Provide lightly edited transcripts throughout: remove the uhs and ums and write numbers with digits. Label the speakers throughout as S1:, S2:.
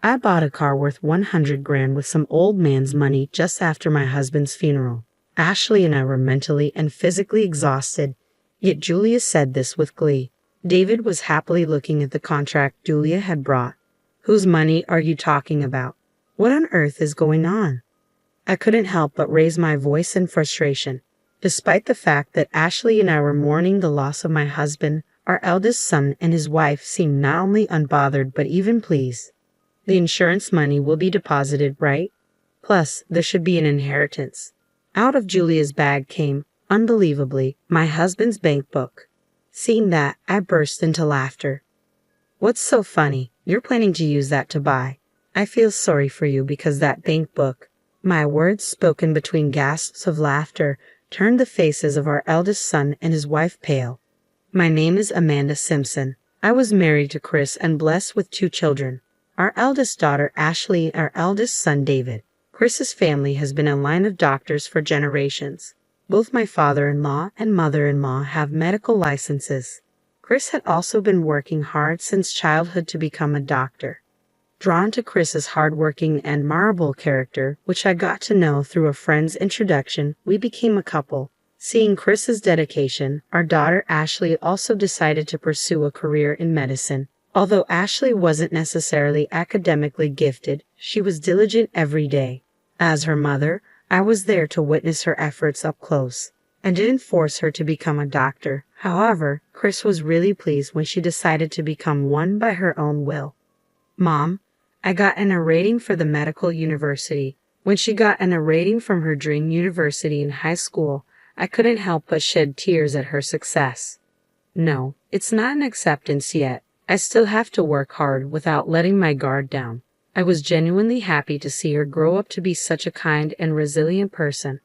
S1: I bought a car worth 100 grand with some old man's money just after my husband's funeral. Ashley and I were mentally and physically exhausted, yet Julia said this with glee. David was happily looking at the contract Julia had brought. Whose money are you talking about? What on earth is going on? I couldn't help but raise my voice in frustration. Despite the fact that Ashley and I were mourning the loss of my husband, our eldest son and his wife seemed not only unbothered but even pleased. The insurance money will be deposited, right? Plus, there should be an inheritance. Out of Julia's bag came, unbelievably, my husband's bank book. Seeing that, I burst into laughter. What's so funny? You're planning to use that to buy. I feel sorry for you because that bank book. My words, spoken between gasps of laughter, turned the faces of our eldest son and his wife pale. My name is Amanda Simpson. I was married to Chris and blessed with 2 children. Our eldest daughter Ashley, our eldest son David. Chris's family has been a line of doctors for generations. Both my father-in-law and mother-in-law have medical licenses. Chris had also been working hard since childhood to become a doctor. Drawn to Chris's hardworking and admirable character, which I got to know through a friend's introduction, we became a couple. Seeing Chris's dedication, our daughter Ashley also decided to pursue a career in medicine. Although Ashley wasn't necessarily academically gifted, she was diligent every day. As her mother, I was there to witness her efforts up close. I didn't force her to become a doctor. However, Chris was really pleased when she decided to become one by her own will. Mom, I got an A rating for the medical university. When she got an A rating from her dream university in high school, I couldn't help but shed tears at her success. No, it's not an acceptance yet. I still have to work hard without letting my guard down. I was genuinely happy to see her grow up to be such a kind and resilient person.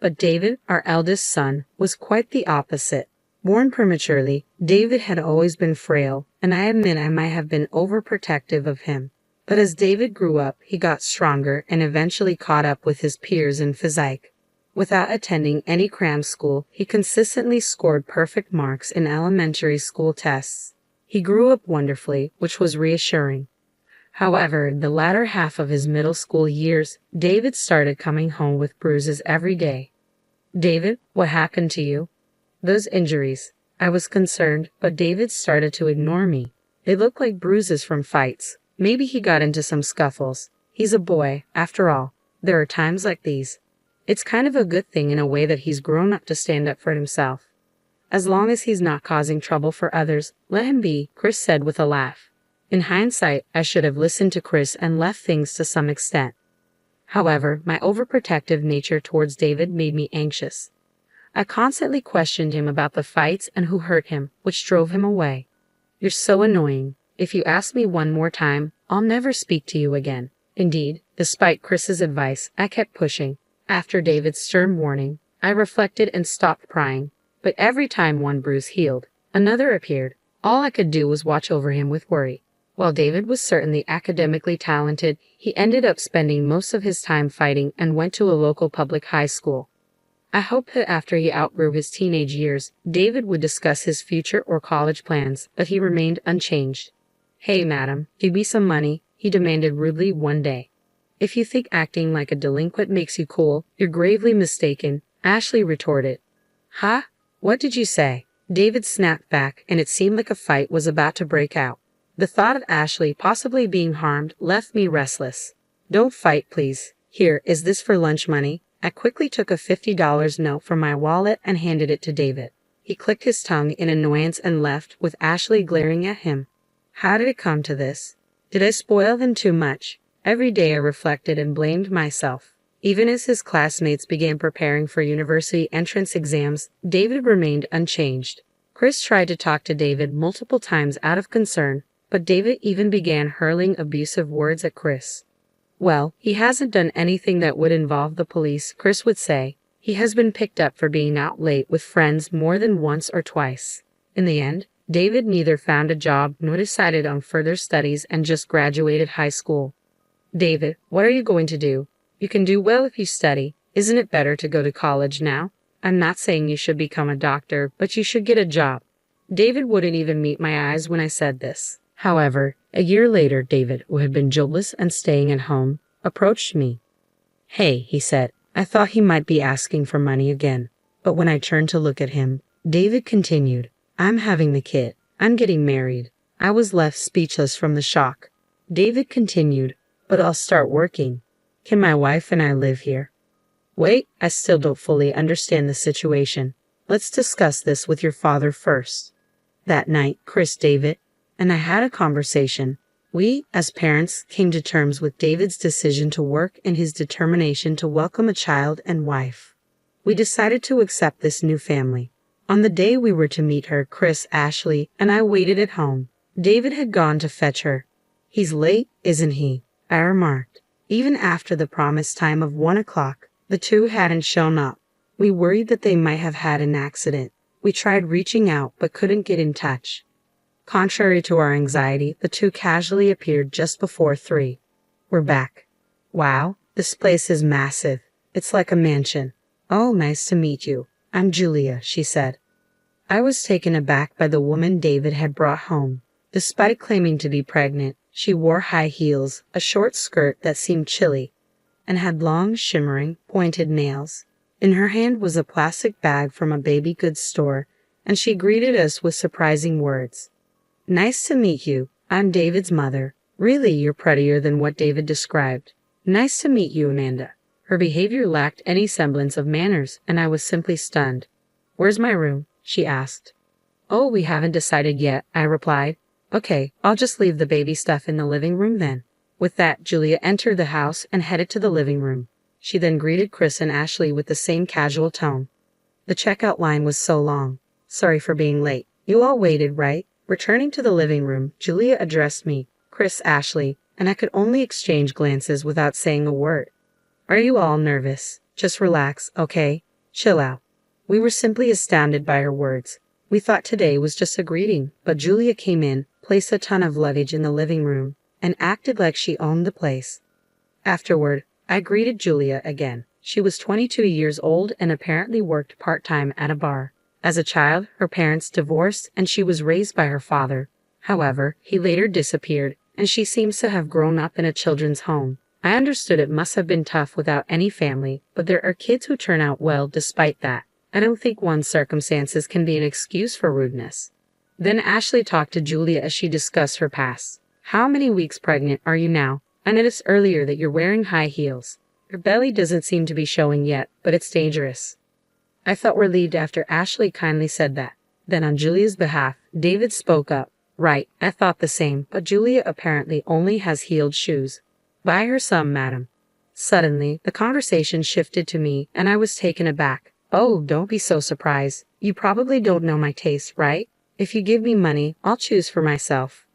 S1: But David, our eldest son, was quite the opposite. Born prematurely, David had always been frail, and I admit I might have been overprotective of him. But as David grew up, he got stronger and eventually caught up with his peers in physique. Without attending any cram school, he consistently scored perfect marks in elementary school tests. He grew up wonderfully, which was reassuring. However, the latter half of his middle school years, David started coming home with bruises every day. David, what happened to you? Those injuries. I was concerned, but David started to ignore me. They looked like bruises from fights. Maybe he got into some scuffles. He's a boy, after all. There are times like these. It's kind of a good thing in a way that he's grown up to stand up for himself. As long as he's not causing trouble for others, let him be, Chris said with a laugh. In hindsight, I should have listened to Chris and left things to some extent. However, my overprotective nature towards David made me anxious. I constantly questioned him about the fights and who hurt him, which drove him away. You're so annoying. If you ask me one more time, I'll never speak to you again. Indeed, despite Chris's advice, I kept pushing. After David's stern warning, I reflected and stopped prying. But every time one bruise healed, another appeared. All I could do was watch over him with worry. While David was certainly academically talented, he ended up spending most of his time fighting and went to a local public high school. I hoped that after he outgrew his teenage years, David would discuss his future or college plans, but he remained unchanged. Hey, madam, give me some money, he demanded rudely one day. If you think acting like a delinquent makes you cool, you're gravely mistaken, Ashley retorted. Huh? What did you say? David snapped back, and it seemed like a fight was about to break out. The thought of Ashley possibly being harmed left me restless. Don't fight, please. Here, is this for lunch money? I quickly took a $50 note from my wallet and handed it to David. He clicked his tongue in annoyance and left, with Ashley glaring at him. How did it come to this? Did I spoil him too much? Every day I reflected and blamed myself. Even as his classmates began preparing for university entrance exams, David remained unchanged. Chris tried to talk to David multiple times out of concern, but David even began hurling abusive words at Chris. Well, he hasn't done anything that would involve the police, Chris would say. He has been picked up for being out late with friends more than once or twice. In the end, David neither found a job nor decided on further studies and just graduated high school. David, what are you going to do? You can do well if you study. Isn't it better to go to college now? I'm not saying you should become a doctor, but you should get a job. David wouldn't even meet my eyes when I said this. However, A year later, David, who had been jobless and staying at home, approached me. "Hey," he said. I thought he might be asking for money again. But when I turned to look at him, David continued, "I'm having the kid. I'm getting married." I was left speechless from the shock. David continued, "But I'll start working. Can my wife and I live here?" "Wait, I still don't fully understand the situation. Let's discuss this with your father first." That night, Chris, David, and I had a conversation. We, as parents, came to terms with David's decision to work and his determination to welcome a child and wife. We decided to accept this new family. On the day we were to meet her, Chris, Ashley, and I waited at home. David had gone to fetch her. "He's late, isn't he?" I remarked. Even after the promised time of 1 o'clock, the two hadn't shown up. We worried that they might have had an accident. We tried reaching out but couldn't get in touch. Contrary to our anxiety, the two casually appeared just before 3. "We're back." "Wow, this place is massive. It's like a mansion." "Oh, nice to meet you. I'm Julia," she said. I was taken aback by the woman David had brought home. Despite claiming to be pregnant, she wore high heels, a short skirt that seemed chilly, and had long, shimmering, pointed nails. In her hand was a plastic bag from a baby goods store, and she greeted us with surprising words. "Nice to meet you. I'm David's mother. Really, you're prettier than what David described." "Nice to meet you, Amanda." Her behavior lacked any semblance of manners, and I was simply stunned. "Where's my room?" she asked. "Oh, we haven't decided yet," I replied. "Okay, I'll just leave the baby stuff in the living room then." With that, Julia entered the house and headed to the living room. She then greeted Chris and Ashley with the same casual tone. The checkout line was so long. "Sorry for being late. You all waited, right?" Returning to the living room, Julia addressed me, Chris, Ashley, and I could only exchange glances without saying a word. "Are you all nervous? Just relax, okay? Chill out." We were simply astounded by her words. We thought today was just a greeting, but Julia came in, placed a ton of luggage in the living room, and acted like she owned the place. Afterward, I greeted Julia again. She was 22 years old and apparently worked part-time at a bar. As a child, her parents divorced and she was raised by her father. However, he later disappeared, and she seems to have grown up in a children's home. I understood it must have been tough without any family, but there are kids who turn out well despite that. I don't think one's circumstances can be an excuse for rudeness. Then Ashley talked to Julia as she discussed her past. "How many weeks pregnant are you now? I noticed earlier that you're wearing high heels. Your belly doesn't seem to be showing yet, but it's dangerous." I felt relieved after Ashley kindly said that. Then on Julia's behalf, David spoke up. "Right, I thought the same, but Julia apparently only has heeled shoes. Buy her some, madam." Suddenly, the conversation shifted to me, and I was taken aback. "Oh, don't be so surprised. You probably don't know my taste, right? If you give me money, I'll choose for myself."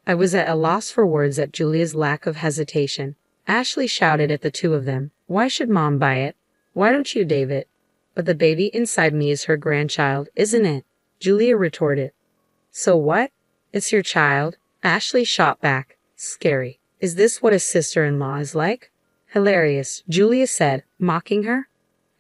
S1: I was at a loss for words at Julia's lack of hesitation. Ashley shouted at the two of them, "Why should Mom buy it? Why don't you, David?" "But the baby inside me is her grandchild, isn't it?" Julia retorted. "So what? It's your child." Ashley shot back. "Scary. Is this what a sister-in-law is like?" "Hilarious," Julia said, mocking her.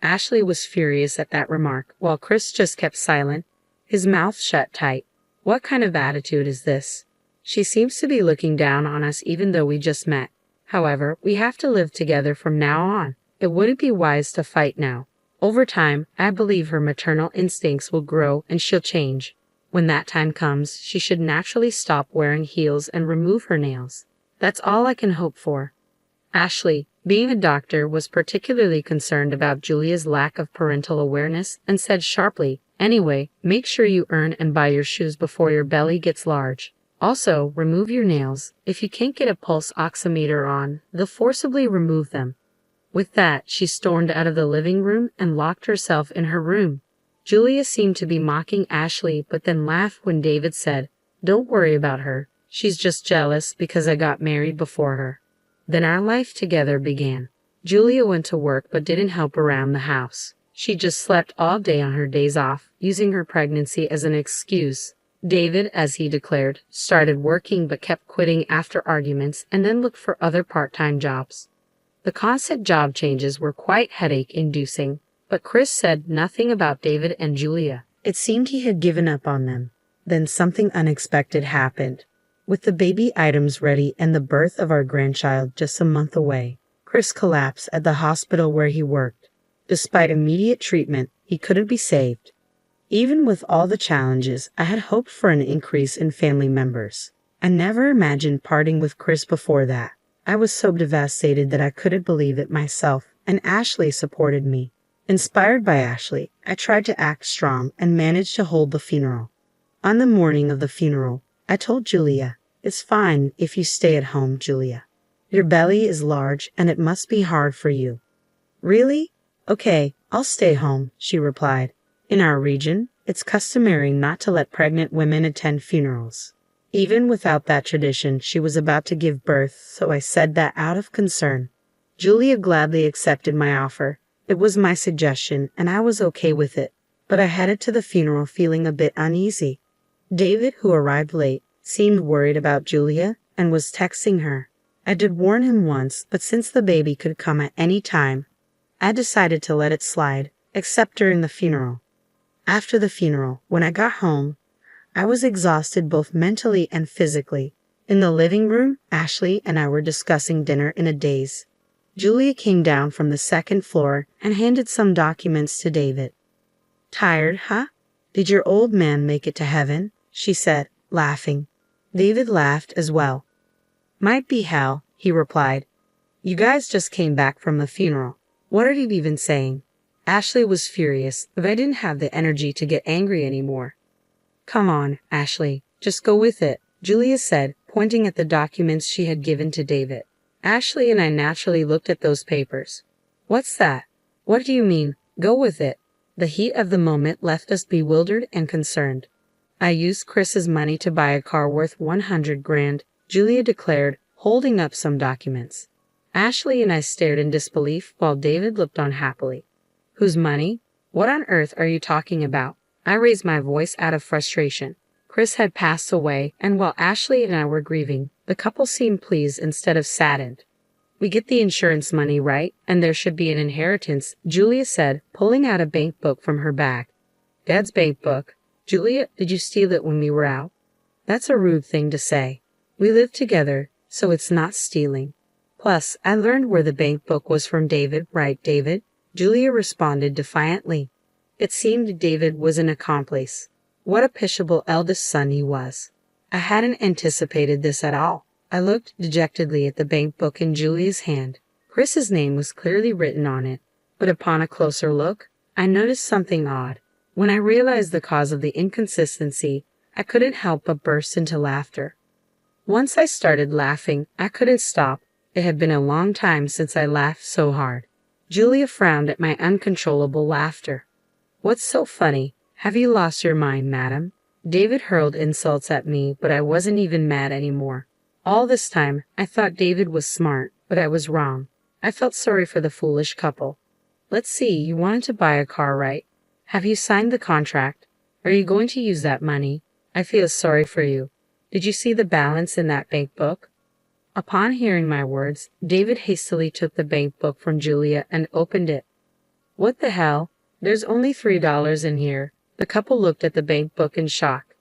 S1: Ashley was furious at that remark, while Chris just kept silent, his mouth shut tight. What kind of attitude is this? She seems to be looking down on us even though we just met. However, we have to live together from now on. It wouldn't be wise to fight now. Over time, I believe her maternal instincts will grow and she'll change. When that time comes, she should naturally stop wearing heels and remove her nails. That's all I can hope for. Ashley, being a doctor, was particularly concerned about Julia's lack of parental awareness and said sharply, "Anyway, make sure you earn and buy your shoes before your belly gets large. Also, remove your nails. If you can't get a pulse oximeter on, they'll forcibly remove them." With that, she stormed out of the living room and locked herself in her room. Julia seemed to be mocking Ashley, but then laughed when David said, "Don't worry about her. She's just jealous because I got married before her." Then our life together began. Julia went to work but didn't help around the house. She just slept all day on her days off, using her pregnancy as an excuse. David, as he declared, started working but kept quitting after arguments and then looked for other part-time jobs. The constant job changes were quite headache-inducing, but Chris said nothing about David and Julia. It seemed he had given up on them. Then something unexpected happened. With the baby items ready and the birth of our grandchild just a month away, Chris collapsed at the hospital where he worked. Despite immediate treatment, he couldn't be saved. Even with all the challenges, I had hoped for an increase in family members. I never imagined parting with Chris before that. I was so devastated that I couldn't believe it myself, and Ashley supported me. Inspired by Ashley, I tried to act strong and managed to hold the funeral. On the morning of the funeral, I told Julia, "It's fine if you stay at home, Julia. Your belly is large and it must be hard for you." "Really? Okay, I'll stay home," she replied. In our region, it's customary not to let pregnant women attend funerals. Even without that tradition, she was about to give birth, so I said that out of concern. Julia gladly accepted my offer. It was my suggestion, and I was okay with it, but I headed to the funeral feeling a bit uneasy. David, who arrived late, seemed worried about Julia and was texting her. I did warn him once, but since the baby could come at any time, I decided to let it slide, except during the funeral. After the funeral, when I got home, I was exhausted both mentally and physically. In the living room, Ashley and I were discussing dinner in a daze. Julia came down from the second floor and handed some documents to David. "Tired, huh? Did your old man make it to heaven?" she said, laughing. David laughed as well. "Might be hell," he replied. "You guys just came back from the funeral. What are you even saying?" Ashley was furious, but I didn't have the energy to get angry anymore. "Come on, Ashley, just go with it," Julia said, pointing at the documents she had given to David. Ashley and I naturally looked at those papers. "What's that? What do you mean, go with it?" The heat of the moment left us bewildered and concerned. "I used Chris's money to buy a car worth 100 grand, Julia declared, holding up some documents. Ashley and I stared in disbelief while David looked on happily. "Whose money? What on earth are you talking about?" I raised my voice out of frustration. Chris had passed away, and while Ashley and I were grieving, the couple seemed pleased instead of saddened. "We get the insurance money, right? And there should be an inheritance," Julia said, pulling out a bank book from her bag. "Dad's bank book? Julia, did you steal it when we were out?" "That's a rude thing to say. We live together, so it's not stealing. Plus, I learned where the bank book was from David, right, David?" Julia responded defiantly. It seemed David was an accomplice. What a pitiable eldest son he was. I hadn't anticipated this at all. I looked dejectedly at the bank book in Julia's hand. Chris's name was clearly written on it, but upon a closer look, I noticed something odd. When I realized the cause of the inconsistency, I couldn't help but burst into laughter. Once I started laughing, I couldn't stop. It had been a long time since I laughed so hard. Julia frowned at my uncontrollable laughter. "What's so funny? Have you lost your mind, madam?" David hurled insults at me, but I wasn't even mad anymore. All this time, I thought David was smart, but I was wrong. I felt sorry for the foolish couple. "Let's see, you wanted to buy a car, right? Have you signed the contract? Are you going to use that money? I feel sorry for you. Did you see the balance in that bank book?" Upon hearing my words, David hastily took the bank book from Julia and opened it. "What the hell? There's only $3 in here." The couple looked at the bank book in shock.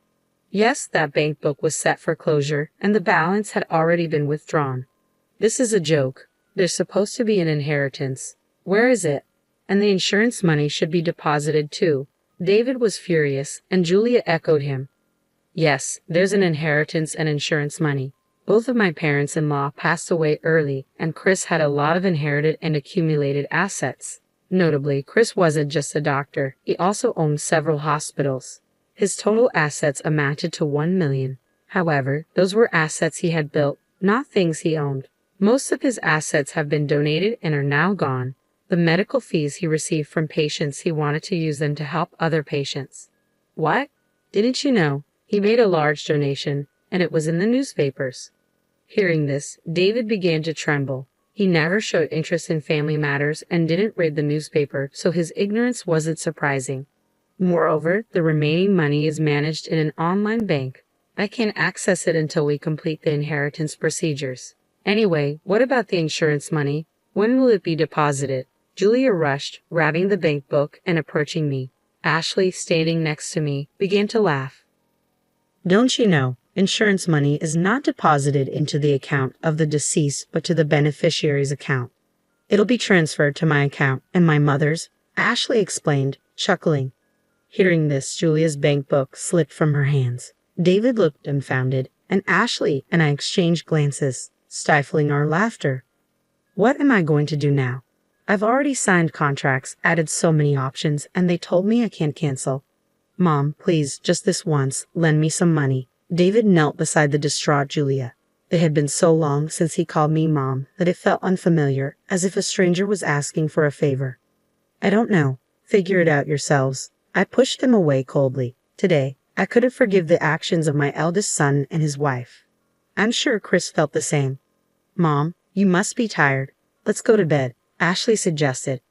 S1: Yes, that bank book was set for closure, and the balance had already been withdrawn. "This is a joke. There's supposed to be an inheritance. Where is it? And the insurance money should be deposited too." David was furious, and Julia echoed him. "Yes, there's an inheritance and insurance money. Both of my parents-in-law passed away early, and Chris had a lot of inherited and accumulated assets. Notably, Chris wasn't just a doctor, he also owned several hospitals. His total assets amounted to $1 million. However, those were assets he had built, not things he owned. Most of his assets have been donated and are now gone. The medical fees he received from patients, he wanted to use them to help other patients." "What? Didn't you know? He made a large donation, and it was in the newspapers." Hearing this, David began to tremble. He never showed interest in family matters and didn't read the newspaper, so his ignorance wasn't surprising. Moreover, the remaining money is managed in an online bank. I can't access it until we complete the inheritance procedures. Anyway, what about the insurance money? When will it be deposited? Julia rushed, grabbing the bank book and approaching me. Ashley, standing next to me, began to laugh. "Don't you know? Insurance money is not deposited into the account of the deceased but to the beneficiary's account. It'll be transferred to my account and my mother's, Ashley explained, chuckling. Hearing this, Julia's bank book slipped from her hands. David looked dumbfounded, and Ashley and I exchanged glances, stifling our laughter. What am I going to do now? I've already signed contracts, added so many options, and they told me I can't cancel. Mom, please, just this once, lend me some money. David knelt beside the distraught Julia. It had been so long since he called me Mom that it felt unfamiliar, as if a stranger was asking for a favor. I don't know. Figure it out yourselves. I pushed him away coldly. Today, I couldn't forgive the actions of my eldest son and his wife. I'm sure Chris felt the same. Mom, you must be tired. Let's go to bed, Ashley suggested.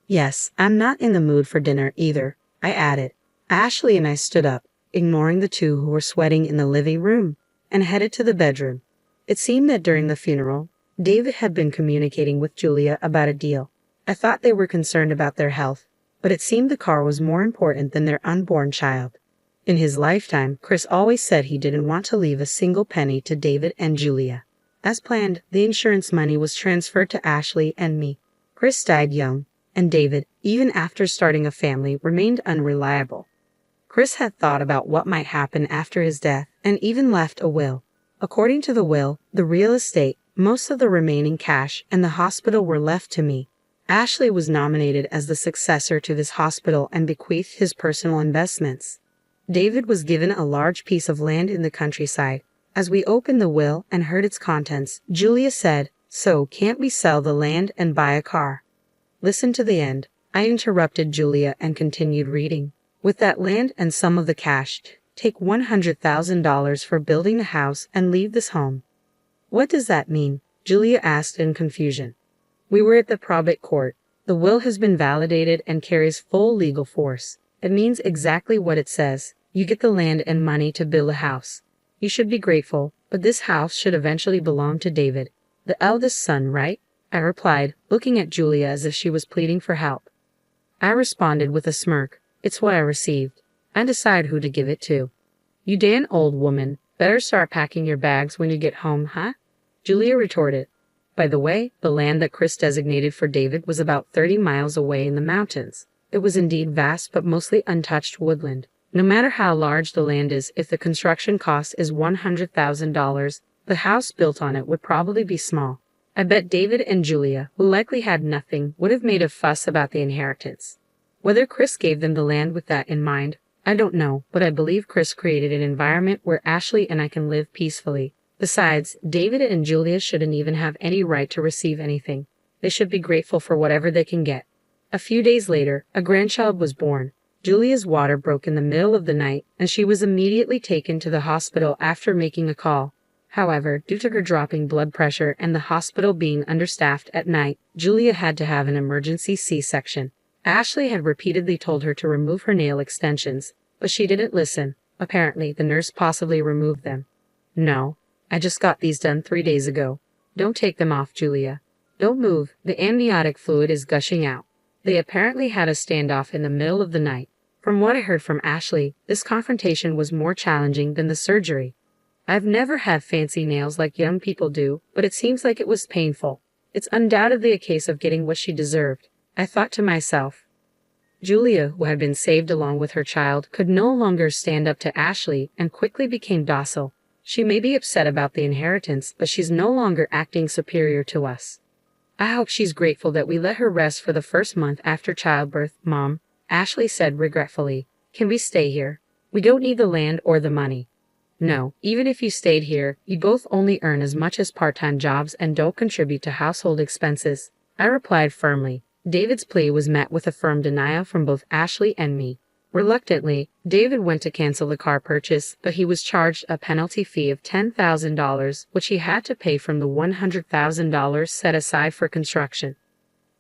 S1: Yes, I'm not in the mood for dinner either, I added. Ashley and I stood up, ignoring the two who were sweating in the living room, and headed to the bedroom. It seemed that during the funeral, David had been communicating with Julia about a deal. I thought they were concerned about their health, but it seemed the car was more important than their unborn child. In his lifetime, Chris always said he didn't want to leave a single penny to David and Julia. As planned, the insurance money was transferred to Ashley and me. Chris died young, and David, even after starting a family, remained unreliable. Chris had thought about what might happen after his death and even left a will. According to the will, the real estate, most of the remaining cash, and the hospital were left to me. Ashley was nominated as the successor to this hospital and bequeathed his personal investments. David was given a large piece of land in the countryside. As we opened the will and heard its contents, Julia said, "So, can't we sell the land and buy a car?" Listen to the end. I interrupted Julia and continued reading. With that land and some of the cash, take $100,000 for building the house and leave this home. What does that mean? Julia asked in confusion. We were at the probate court. The will has been validated and carries full legal force. It means exactly what it says. You get the land and money to build a house. You should be grateful, but this house should eventually belong to David, the eldest son, right? I replied, looking at Julia as if she was pleading for help. I responded with a smirk. It's what I received. I decide who to give it to. You damn old woman. Better start packing your bags when you get home, huh? Julia retorted. By the way, the land that Chris designated for David was about 30 miles away in the mountains. It was indeed vast but mostly untouched woodland. No matter how large the land is, if the construction cost is $100,000, the house built on it would probably be small. I bet David and Julia, who likely had nothing, would have made a fuss about the inheritance. Whether Chris gave them the land with that in mind, I don't know, but I believe Chris created an environment where Ashley and I can live peacefully. Besides, David and Julia shouldn't even have any right to receive anything. They should be grateful for whatever they can get. A few days later, a grandchild was born. Julia's water broke in the middle of the night, and she was immediately taken to the hospital after making a call. However, due to her dropping blood pressure and the hospital being understaffed at night, Julia had to have an emergency C-section. Ashley had repeatedly told her to remove her nail extensions, but she didn't listen. Apparently, the nurse possibly removed them. No, I just got these done 3 days ago. Don't take them off, Julia. Don't move, the amniotic fluid is gushing out. They apparently had a standoff in the middle of the night. From what I heard from Ashley, this confrontation was more challenging than the surgery. I've never had fancy nails like young people do, but it seems like it was painful. It's undoubtedly a case of getting what she deserved, I thought to myself. Julia, who had been saved along with her child, could no longer stand up to Ashley and quickly became docile. She may be upset about the inheritance, but she's no longer acting superior to us. I hope she's grateful that we let her rest for the first month after childbirth, Mom, Ashley said regretfully. Can we stay here? We don't need the land or the money. No, even if you stayed here, you both only earn as much as part-time jobs and don't contribute to household expenses. I replied firmly. David's plea was met with a firm denial from both Ashley and me. Reluctantly, David went to cancel the car purchase, but he was charged a penalty fee of $10,000, which he had to pay from the $100,000 set aside for construction.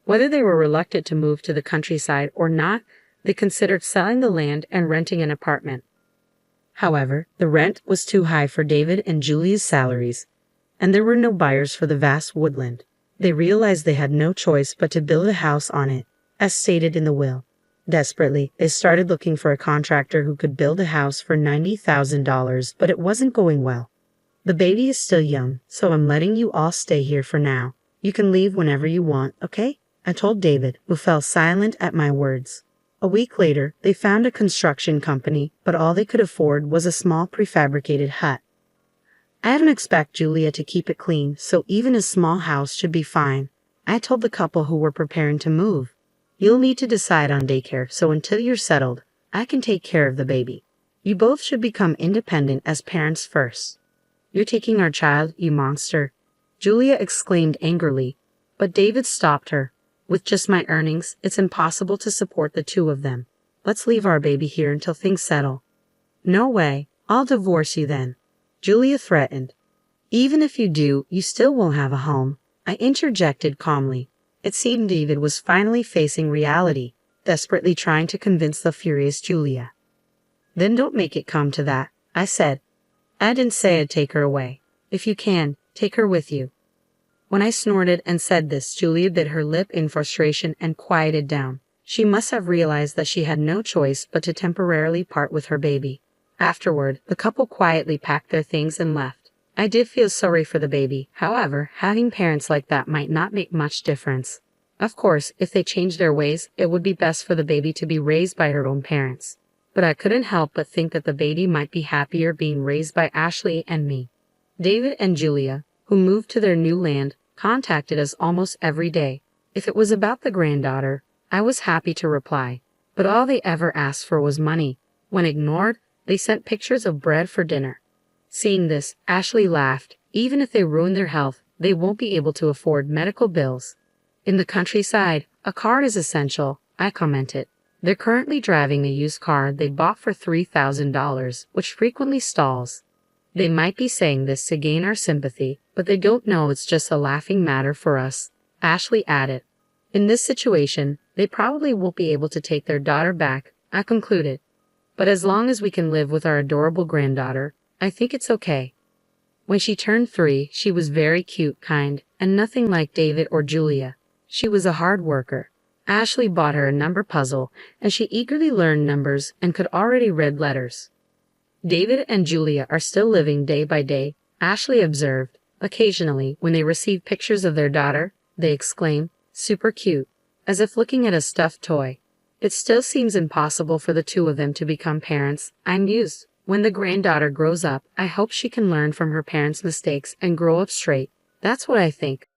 S1: Whether they were reluctant to move to the countryside or not, they considered selling the land and renting an apartment. However, the rent was too high for David and Julia's salaries, and there were no buyers for the vast woodland. They realized they had no choice but to build a house on it, as stated in the will. Desperately, they started looking for a contractor who could build a house for $90,000, but it wasn't going well. The baby is still young, so I'm letting you all stay here for now. You can leave whenever you want, okay? I told David, who fell silent at my words. A week later, they found a construction company, but all they could afford was a small prefabricated hut. I didn't expect Julia to keep it clean, so even a small house should be fine. I told the couple who were preparing to move. You'll need to decide on daycare, so until you're settled, I can take care of the baby. You both should become independent as parents first. You're taking our child, you monster, Julia exclaimed angrily, but David stopped her. With just my earnings, it's impossible to support the two of them. Let's leave our baby here until things settle. No way, I'll divorce you then, Julia threatened. Even if you do, you still won't have a home, I interjected calmly. It seemed David was finally facing reality, desperately trying to convince the furious Julia. Then don't make it come to that, I said. I didn't say I'd take her away. If you can, take her with you. When I snorted and said this, Julia bit her lip in frustration and quieted down. She must have realized that she had no choice but to temporarily part with her baby. Afterward, the couple quietly packed their things and left. I did feel sorry for the baby. However, having parents like that might not make much difference. Of course, if they changed their ways, it would be best for the baby to be raised by her own parents. But I couldn't help but think that the baby might be happier being raised by Ashley and me. David and Julia, who moved to their new land, contacted us almost every day. If it was about the granddaughter, I was happy to reply. But all they ever asked for was money. When ignored, they sent pictures of bread for dinner. Seeing this, Ashley laughed. Even if they ruin their health, they won't be able to afford medical bills. In the countryside, a car is essential, I commented. They're currently driving a used car they bought for $3,000, which frequently stalls. They might be saying this to gain our sympathy, but they don't know it's just a laughing matter for us, Ashley added. In this situation, they probably won't be able to take their daughter back, I concluded. But as long as we can live with our adorable granddaughter, I think it's okay. When she turned 3, she was very cute, kind, and nothing like David or Julia. She was a hard worker. Ashley bought her a number puzzle, and she eagerly learned numbers and could already read letters. David and Julia are still living day by day, Ashley observed. Occasionally, when they receive pictures of their daughter, they exclaim, "Super cute," as if looking at a stuffed toy. It still seems impossible for the two of them to become parents, I mused. When the granddaughter grows up, I hope she can learn from her parents' mistakes and grow up straight. That's what I think.